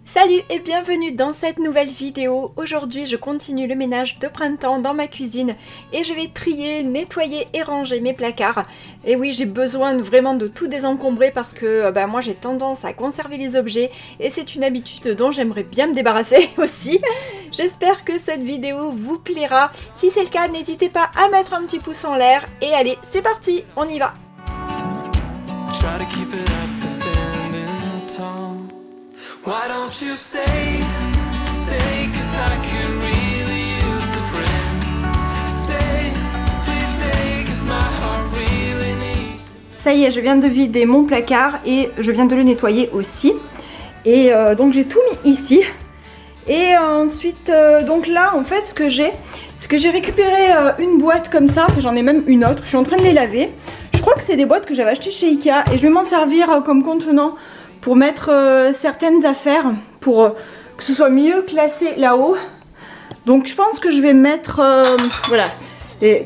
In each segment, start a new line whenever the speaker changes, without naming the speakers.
Salut et bienvenue dans cette nouvelle vidéo. Aujourd'hui je continue le ménage de printemps dans ma cuisine et je vais trier, nettoyer et ranger mes placards. Et oui, j'ai besoin vraiment de tout désencombrer parce que moi j'ai tendance à conserver les objets et c'est une habitude dont j'aimerais bien me débarrasser aussi. J'espère que cette vidéo vous plaira. Si c'est le cas, n'hésitez pas à mettre un petit pouce en l'air et allez, c'est parti, on y va. Why don't you stay, cause I could really use a friend. Stay, please stay, cause my heart really needs. Ça y est, je viens de vider mon placard et je viens de le nettoyer aussi. Et donc j'ai tout mis ici. Et ensuite, donc là en fait ce que j'ai récupéré une boîte comme ça, j'en ai même une autre, je suis en train de les laver. Je crois que c'est des boîtes que j'avais achetées chez Ikea et je vais m'en servir comme contenant pour mettre certaines affaires, pour que ce soit mieux classé là-haut. Donc je pense que je vais mettre, voilà,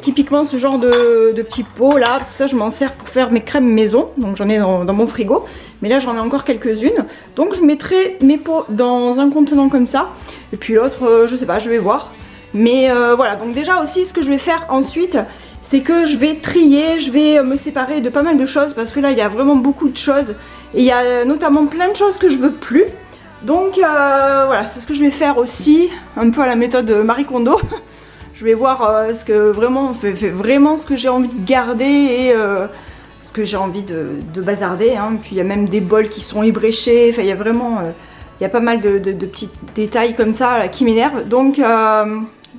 typiquement ce genre de petits pots là, parce que ça je m'en sers pour faire mes crèmes maison, donc j'en ai dans mon frigo, mais là j'en ai encore quelques-unes. Donc je mettrai mes pots dans un contenant comme ça, et puis l'autre, je sais pas, je vais voir. Mais voilà, donc déjà aussi ce que je vais faire ensuite, c'est que je vais trier, je vais me séparer de pas mal de choses, parce que là il y a vraiment beaucoup de choses. Et il y a notamment plein de choses que je veux plus. Donc voilà, c'est ce que je vais faire aussi, un peu à la méthode Marie Kondo. Je vais voir ce que vraiment ce que j'ai envie de garder et ce que j'ai envie de bazarder. Hein. Puis il y a même des bols qui sont ébréchés. Enfin, il y a vraiment il y a pas mal de petits détails comme ça là, qui m'énervent. Donc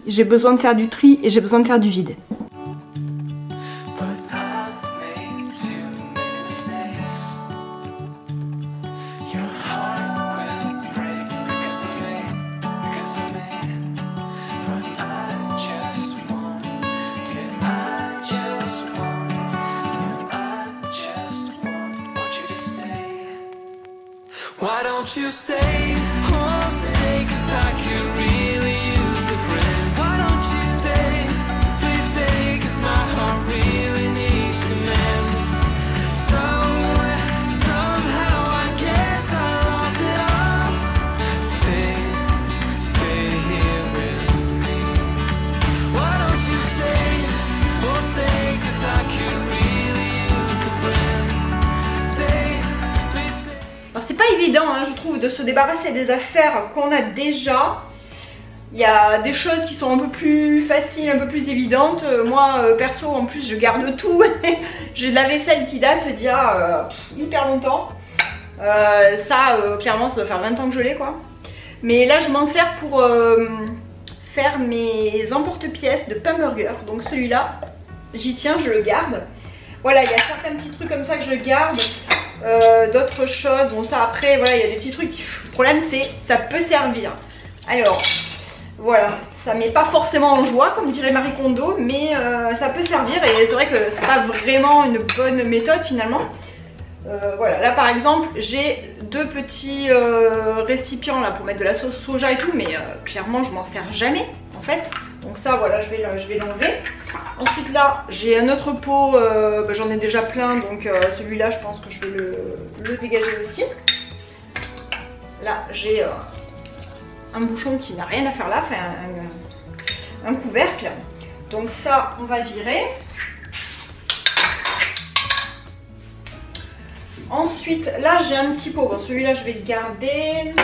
j'ai besoin de faire du tri et j'ai besoin de faire du vide. Why don't you stay, oh stay, cause I could really use a friend. Why don't you stay, please stay, cause my heart really needs a man. Somewhere, somehow, I guess I lost it all. Stay here with me. Why don't you stay, oh stay, cause I could really use a friend. C'est pas évident, hein, je trouve, de se débarrasser des affaires qu'on a déjà. Il y a des choses qui sont un peu plus faciles, un peu plus évidentes. Moi, perso, en plus, je garde tout. J'ai de la vaisselle qui date d'il y a hyper longtemps. Clairement, ça doit faire 20 ans que je l'ai, quoi. Mais là, je m'en sers pour faire mes emporte-pièces de pain burger. Donc celui-là, j'y tiens, je le garde. Voilà, il y a certains petits trucs comme ça que je garde. D'autres choses, bon ça après voilà, il y a des petits trucs, le problème c'est ça peut servir. Alors voilà, ça met pas forcément en joie comme dirait Marie Kondo, mais ça peut servir et c'est vrai que c'est pas vraiment une bonne méthode finalement. Voilà, là par exemple j'ai deux petits récipients là pour mettre de la sauce soja et tout, mais clairement je m'en sers jamais en fait. Donc ça voilà, je vais l'enlever. Ensuite là j'ai un autre pot, j'en ai déjà plein, donc celui-là je pense que je vais le dégager aussi. Là j'ai un bouchon qui n'a rien à faire là, enfin un couvercle. Donc ça on va virer. Ensuite là j'ai un petit pot, bon celui-là je vais le garder.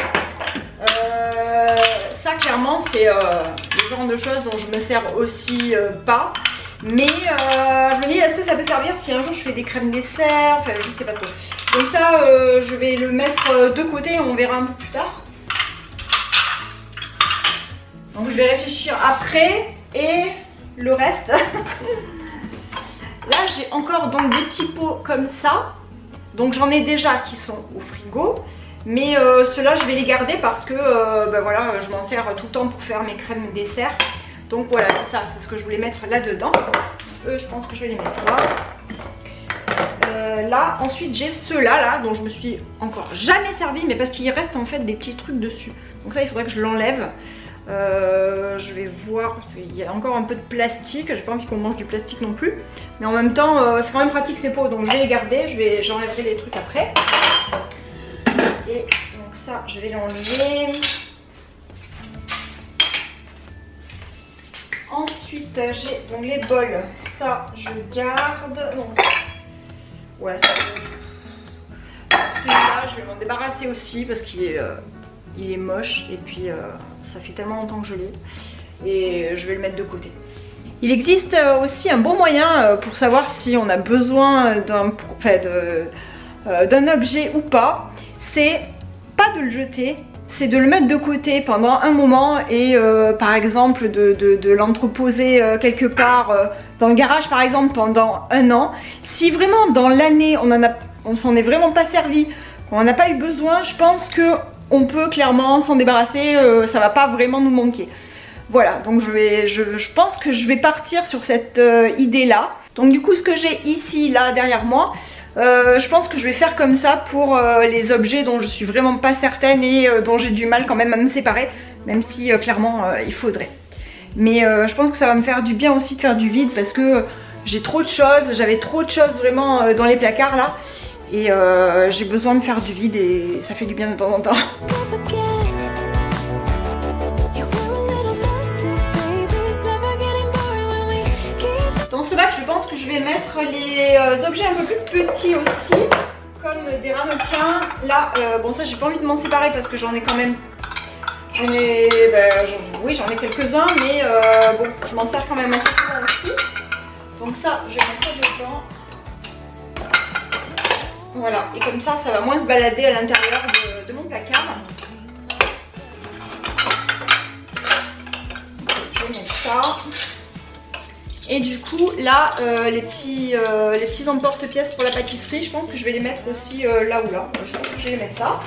Ça clairement c'est le genre de choses dont je me sers aussi pas. Mais je me dis est-ce que ça peut servir si un jour je fais des crèmes dessert, enfin je sais pas trop. Donc ça je vais le mettre de côté, on verra un peu plus tard. Donc je vais réfléchir après et le reste. Là j'ai encore donc des petits pots comme ça. Donc j'en ai déjà qui sont au frigo. Mais ceux-là je vais les garder parce que voilà, je m'en sers tout le temps pour faire mes crèmes dessert. Donc voilà, c'est ça, c'est ce que je voulais mettre là-dedans. Je pense que je vais les mettre là. Là, ensuite j'ai ceux-là là, dont je me suis encore jamais servi, mais parce qu'il reste en fait des petits trucs dessus. Donc ça il faudrait que je l'enlève. Je vais voir, parce qu'il y a encore un peu de plastique, j'ai pas envie qu'on mange du plastique non plus. Mais en même temps, c'est quand même pratique ces pots, donc je vais les garder, j'enlèverai les trucs après. Et
Donc ça, je vais l'enlever. Ensuite, j'ai donc les bols. Ça, je garde. Non. Ouais. Celui-là, je vais m'en débarrasser aussi parce qu'il est, il est moche. Et puis, ça fait tellement longtemps que je l'ai. Et je vais le mettre de côté. Il existe aussi un bon moyen pour savoir si on a besoin d'un objet ou pas. C'est pas de le jeter, c'est de le mettre de côté pendant un moment et par exemple de l'entreposer quelque part dans le garage par exemple pendant un an. Si vraiment dans l'année on s'en est vraiment pas servi, qu'on n'a pas eu besoin, je pense que on peut clairement s'en débarrasser, ça va pas vraiment nous manquer. Voilà, donc je pense que je vais partir sur cette idée là. Donc du coup ce que j'ai ici là derrière moi, je pense que je vais faire comme ça pour les objets dont je suis vraiment pas certaine et dont j'ai du mal quand même à me séparer, même si clairement il faudrait. Mais je pense que ça va me faire du bien aussi de faire du vide parce que j'ai trop de choses, j'avais trop de choses vraiment dans les placards là et j'ai besoin de faire du vide et ça fait du bien de temps en temps. Dans ce bac, je pense que je vais mettre les objets un peu plus petits aussi, comme des ramequins. Là, bon ça j'ai pas envie de m'en séparer parce que j'en ai quand même, j'en ai quelques-uns, mais bon, je m'en sers quand même assez souvent aussi. Donc ça, je vais mettre ça dedans. Voilà, et comme ça, ça va moins se balader à l'intérieur de mon placard. Je vais mettre ça. Et du coup là les petits emporte-pièces pour la pâtisserie, je pense que je vais les mettre aussi là ou là. Je pense que je vais les mettre là.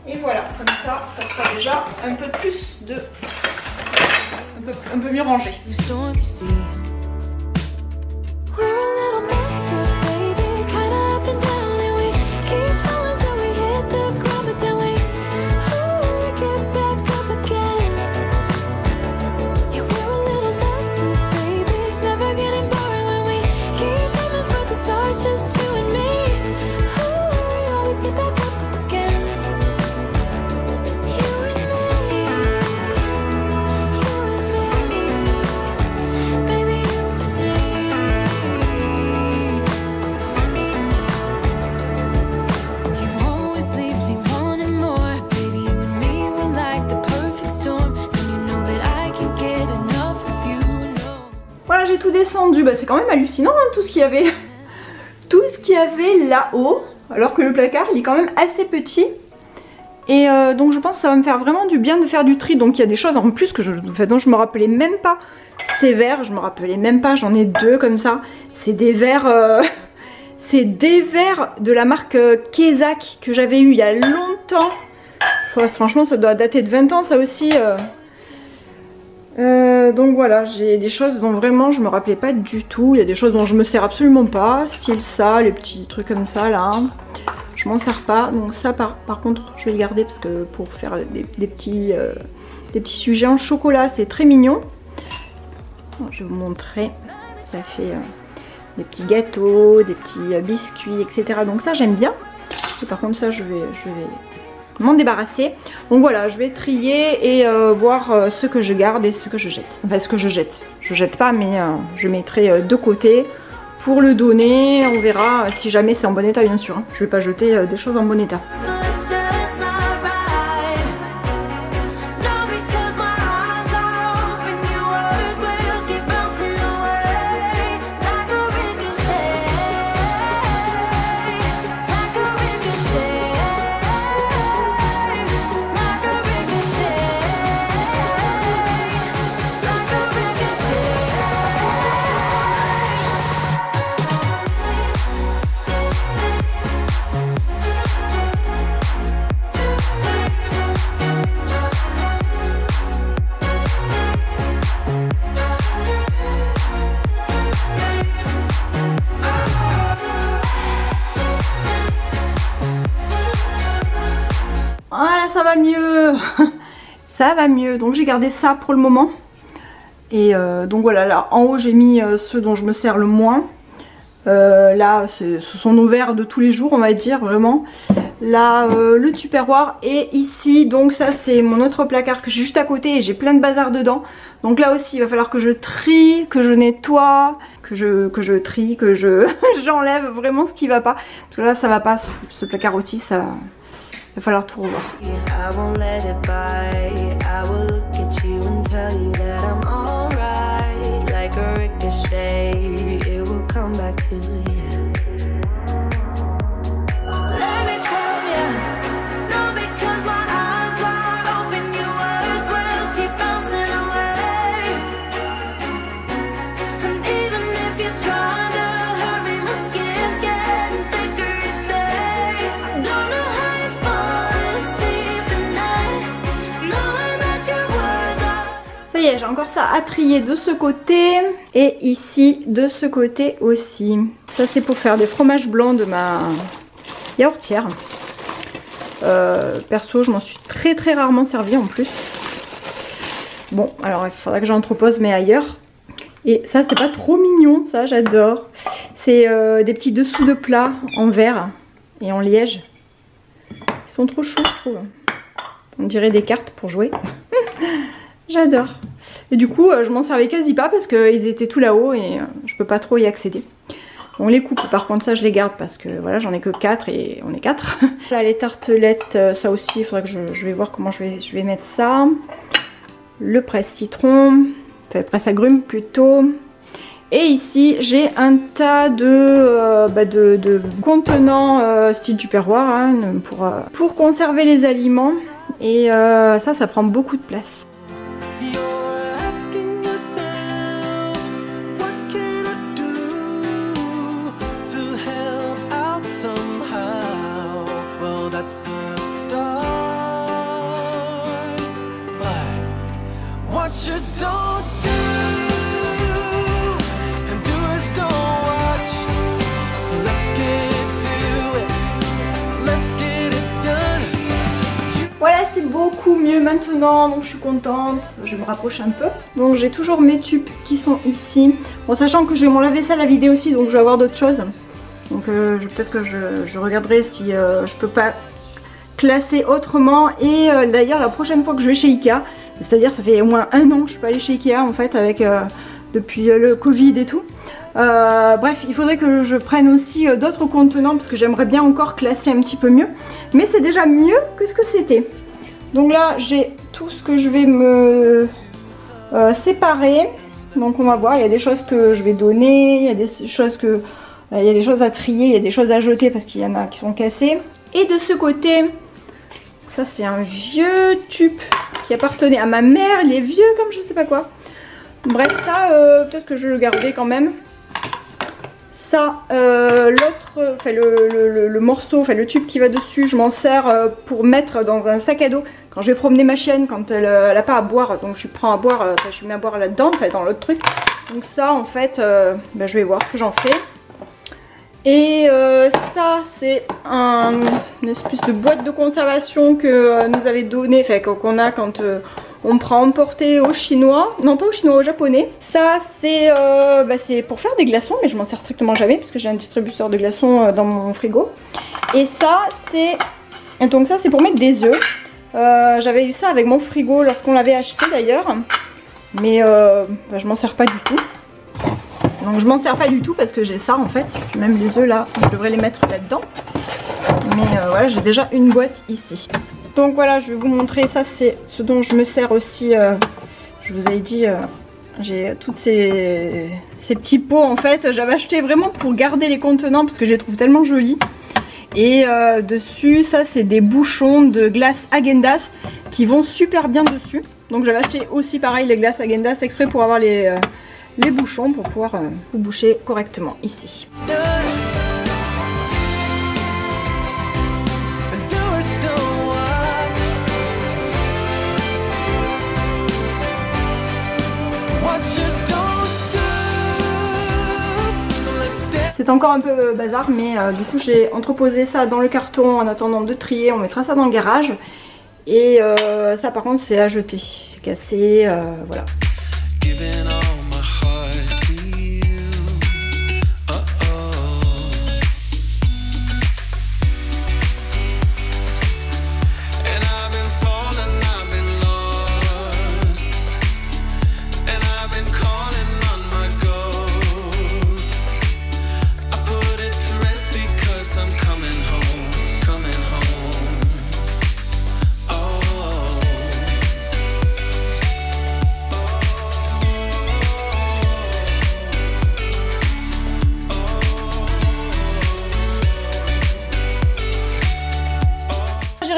Et voilà, comme ça, ça fera déjà un peu plus de... un peu mieux rangé. Voilà, j'ai tout descendu, bah, c'est quand même hallucinant hein, tout ce qu'il y avait là-haut, alors que le placard il est quand même assez petit. Et donc je pense que ça va me faire vraiment du bien de faire du tri. Donc il y a des choses en plus dont je me rappelais même pas. Ces verres, je me rappelais même pas, j'en ai deux comme ça. C'est des verres c'est des verres de la marque Kezak que j'avais eu il y a longtemps. Ouais, franchement ça doit dater de 20 ans ça aussi. Donc voilà, j'ai des choses dont vraiment je me rappelais pas du tout. Il y a des choses dont je me sers absolument pas, style ça, les petits trucs comme ça là. Je m'en sers pas, donc ça par contre je vais le garder parce que pour faire des petits sujets en chocolat c'est très mignon. Je vais vous montrer, ça fait des petits gâteaux, des petits biscuits, etc. Donc ça j'aime bien. Et par contre ça je vais m'en débarrasser. Donc voilà, je vais trier et voir ce que je garde et ce que je jette. Enfin ce que je jette. Je jette pas mais je mettrai de côté pour le donner. On verra si jamais c'est en bon état bien sûr. Hein. Je vais pas jeter des choses en bon état. Voilà, ça va mieux. Ça va mieux. Donc j'ai gardé ça pour le moment. Et donc voilà, là en haut j'ai mis ceux dont je me sers le moins. Là ce sont nos verres de tous les jours on va dire vraiment. là le tupperware, et ici donc ça c'est mon autre placard que j'ai juste à côté et j'ai plein de bazar dedans. Donc là aussi il va falloir que je trie, que je nettoie, que je trie, que j'enlève vraiment ce qui va pas. Parce que là ça va pas, ce placard aussi, ça il va falloir tout revoir. J'ai encore ça à trier de ce côté et ici de ce côté aussi. Ça c'est pour faire des fromages blancs de ma yaourtière. Perso je m'en suis très rarement servi en plus. Bon alors il faudra que j'entrepose mais ailleurs. Et ça c'est pas trop mignon, ça j'adore. C'est des petits dessous de plat en verre et en liège. Ils sont trop chauds je trouve. On dirait des cartes pour jouer. J'adore. Et du coup je m'en servais quasi pas parce qu'ils étaient tout là-haut et je peux pas trop y accéder. On les coupe, par contre ça je les garde parce que voilà j'en ai que 4 et on est 4. Là les tartelettes, ça aussi il faudrait que je vais voir comment je vais mettre ça. Le presse-citron, enfin presse-agrumes plutôt. Et ici j'ai un tas de contenants style tupperware hein, pour conserver les aliments. Et ça prend beaucoup de place.
Just don't do, and doers don't watch. So let's get to it, let's get it done.
Voilà, c'est beaucoup mieux maintenant, donc je suis contente. Je me rapproche un peu. Donc j'ai toujours mes tubes qui sont ici. Bon, sachant que j'ai mon lave-vaisselle à vider aussi, donc je vais avoir d'autres choses. Donc peut-être que je regarderai si je peux pas classer autrement. Et d'ailleurs la prochaine fois que je vais chez Ikea, c'est-à-dire ça fait au moins 1 an que je suis pas allée chez Ikea en fait avec depuis le Covid et tout. Bref, il faudrait que je prenne aussi d'autres contenants parce que j'aimerais bien encore classer un petit peu mieux. Mais c'est déjà mieux que ce que c'était. Donc là j'ai tout ce que je vais me séparer. Donc on va voir, il y a des choses que je vais donner, il y a des choses à trier, il y a des choses à jeter parce qu'il y en a qui sont cassées. Et de ce côté, ça c'est un vieux tube qui appartenait à ma mère, il est vieux comme je sais pas quoi. Bref, ça peut-être que je le gardais quand même. Ça, l'autre, enfin le morceau, enfin le tube qui va dessus, je m'en sers pour mettre dans un sac à dos quand je vais promener ma chienne, quand elle a pas à boire, donc je prends à boire, je mets à boire là-dedans, enfin dans l'autre truc. Donc ça en fait, je vais voir ce que j'en fais. Et ça c'est une espèce de boîte de conservation que nous avait donné, enfin qu'on a quand on prend emporter aux chinois, non pas aux chinois, aux japonais. Ça c'est pour faire des glaçons, mais je m'en sers strictement jamais parce que j'ai un distributeur de glaçons dans mon frigo. Et ça c'est, donc ça c'est pour mettre des œufs. J'avais eu ça avec mon frigo lorsqu'on l'avait acheté d'ailleurs, mais je m'en sers pas du tout. Donc je m'en sers pas du tout parce que j'ai ça en fait, même les œufs là, je devrais les mettre là-dedans. Mais voilà, j'ai déjà une boîte ici. Donc voilà, je vais vous montrer, ça c'est ce dont je me sers aussi, je vous avais dit, j'ai toutes ces petits pots en fait, j'avais acheté vraiment pour garder les contenants parce que je les trouve tellement jolis. Et dessus, ça c'est des bouchons de glace Häagen-Dazs qui vont super bien dessus. Donc j'avais acheté aussi pareil les glaces Häagen-Dazs exprès pour avoir les bouchons pour pouvoir vous boucher correctement ici. C'est encore un peu bazar, mais du coup j'ai entreposé ça dans le carton en attendant de trier. On mettra ça dans le garage. Et ça par contre c'est à jeter, c'est cassé, voilà.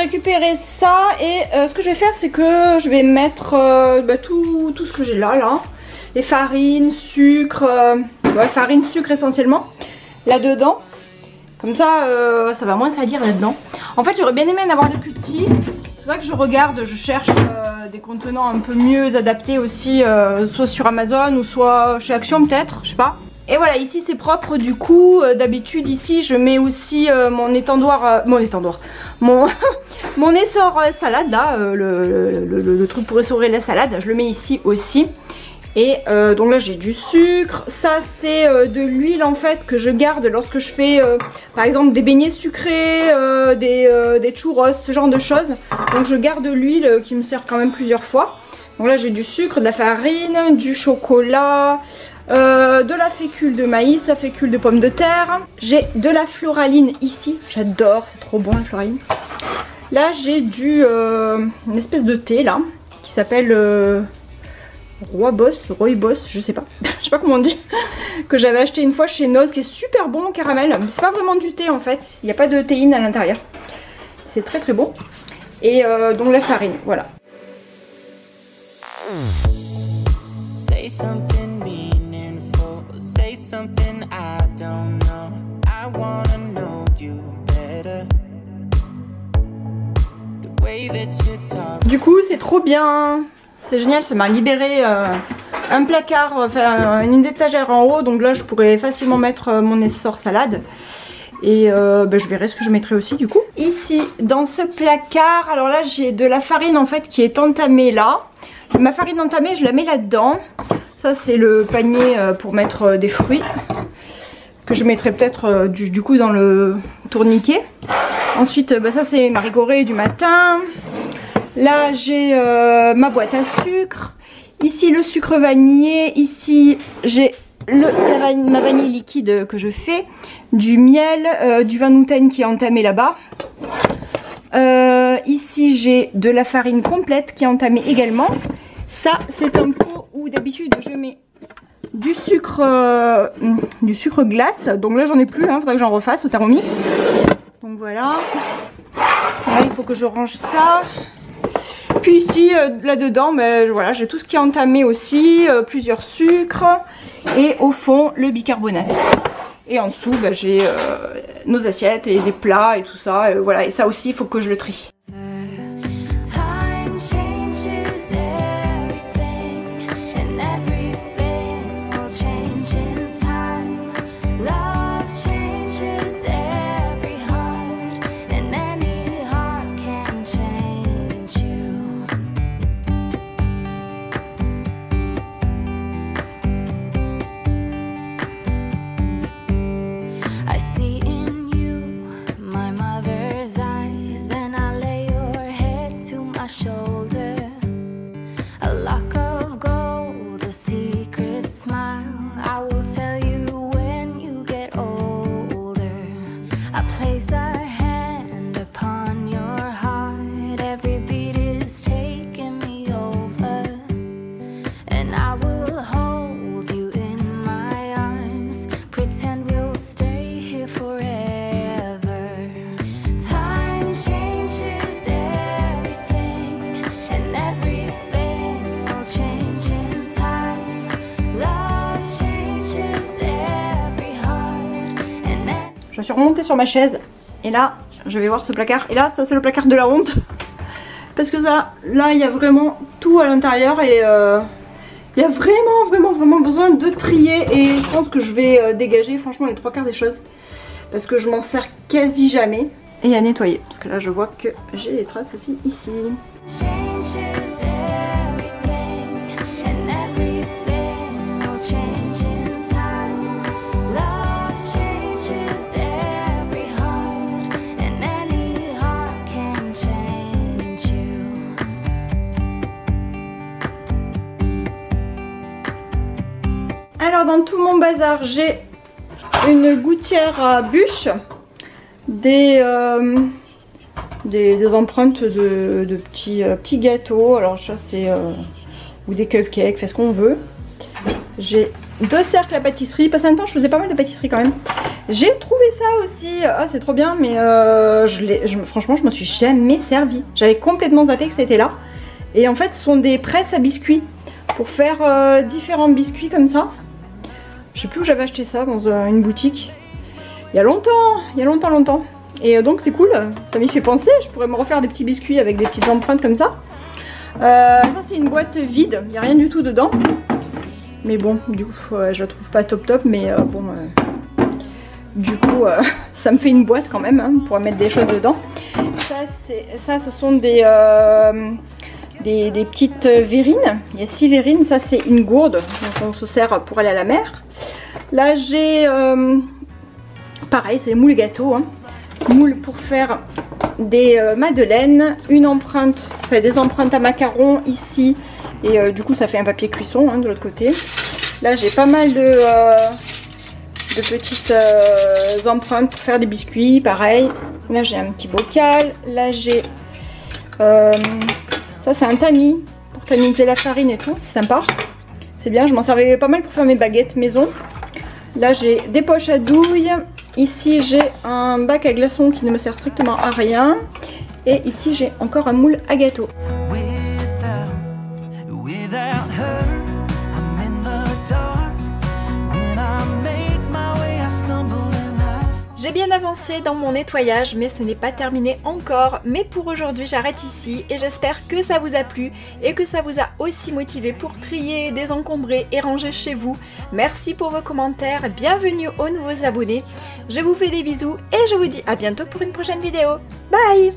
récupéré ça et ce que je vais faire c'est que je vais mettre tout ce que j'ai là. Les farines, sucre, farine, sucre essentiellement là-dedans. Comme ça, ça va moins salir là-dedans. En fait, j'aurais bien aimé en avoir des plus petits. C'est vrai que je regarde, je cherche des contenants un peu mieux adaptés aussi, soit sur Amazon ou soit chez Action peut-être, je sais pas. Et voilà, ici c'est propre du coup. D'habitude ici je mets aussi mon étendoir, mon essor salade là, le truc pour essorer la salade, je le mets ici aussi. Et donc là j'ai du sucre, ça c'est de l'huile en fait que je garde lorsque je fais par exemple des beignets sucrés, des churros, ce genre de choses. Donc je garde l'huile qui me sert quand même plusieurs fois. Donc là j'ai du sucre, de la farine, du chocolat, de la fécule de maïs, la fécule de pommes de terre. J'ai de la floraline ici, j'adore, c'est trop bon la floraline. Là j'ai une espèce de thé là qui s'appelle Rooibos, je sais pas comment on dit, que j'avais acheté une fois chez Noz, qui est super bon au caramel. C'est pas vraiment du thé en fait, il n'y a pas de théine à l'intérieur. C'est très très bon. Et donc la farine, voilà.
Say something meaningful, say something I don't know. I wanna know you better. The way that you talk.
Du coup, c'est trop bien. C'est génial, ça m'a libéré un placard, enfin une étagère en haut. Donc là, je pourrais facilement mettre mon essor salade. Et je verrai ce que je mettrai aussi du coup. Ici, dans ce placard, alors là, j'ai de la farine en fait qui est entamée là. Ma farine entamée, je la mets là-dedans. Ça, c'est le panier pour mettre des fruits. Que je mettrai peut-être du coup dans le tourniquet. Ensuite, ça c'est ma rigorée du matin. Là, j'ai ma boîte à sucre. Ici, le sucre vanillé. Ici, j'ai ma vanille liquide que je fais. Du miel, du vin Nouten qui est entamé là-bas. Ici, j'ai de la farine complète qui est entamée également. Ça, c'est un pot où d'habitude, je mets du sucre glace. Donc là, j'en ai plus. Il faudra que j'en refasse au Thermomix. Donc voilà. Là, il faut que je range ça. Puis ici, là-dedans, voilà, j'ai tout ce qui est entamé aussi, plusieurs sucres et au fond, le bicarbonate. Et en dessous, j'ai nos assiettes et les plats et tout ça. Voilà, et ça aussi, il faut que je le trie. Je suis remontée sur ma chaise et là je vais voir ce placard et là ça c'est le placard de la honte parce que là il y a vraiment tout à l'intérieur et il y a vraiment besoin de trier et je pense que je vais dégager franchement les 3/4 des choses parce que je m'en sers quasi jamais et à nettoyer parce que là je vois que j'ai des traces aussi ici. Alors dans tout mon bazar j'ai une gouttière à bûche, des empreintes de petits gâteaux, alors ça c'est ou des cupcakes, fais ce qu'on veut. J'ai 2 cercles à pâtisserie, passé un temps je faisais pas mal de pâtisserie quand même. J'ai trouvé ça aussi, ah c'est trop bien, mais franchement je m'en suis jamais servi. J'avais complètement zappé que c'était là. Et en fait ce sont des presses à biscuits pour faire différents biscuits comme ça. Je sais plus où j'avais acheté ça, dans une boutique. Il y a longtemps. Et donc c'est cool, ça m'y fait penser, je pourrais me refaire des petits biscuits avec des petites empreintes comme ça. Ça c'est une boîte vide, il n'y a rien du tout dedans. Mais bon, du coup je la trouve pas top, mais bon, du coup ça me fait une boîte quand même, hein, pour mettre des choses dedans. Ça ce sont des petites verrines, il y a 6 verrines, ça c'est une gourde, donc on se sert pour aller à la mer. Là j'ai, pareil c'est des moules gâteaux, hein. Moule pour faire des madeleines, une empreinte, enfin des empreintes à macarons ici, et du coup ça fait un papier cuisson, hein, de l'autre côté. Là j'ai pas mal de petites empreintes pour faire des biscuits, pareil. Là j'ai un petit bocal, là j'ai ça c'est un tamis pour tamiser la farine et tout, c'est sympa, c'est bien, je m'en servais pas mal pour faire mes baguettes maison. Là j'ai des poches à douille. Ici j'ai un bac à glaçons qui ne me sert strictement à rien. Et ici j'ai encore un moule à gâteau.
J'ai bien avancé dans mon nettoyage, mais ce n'est pas terminé encore. Mais pour aujourd'hui, j'arrête ici et j'espère que ça vous a plu et que ça vous a aussi motivé pour trier, désencombrer et ranger chez vous. Merci pour vos commentaires, bienvenue aux nouveaux abonnés. Je vous fais des bisous et je vous dis à bientôt pour une prochaine vidéo. Bye!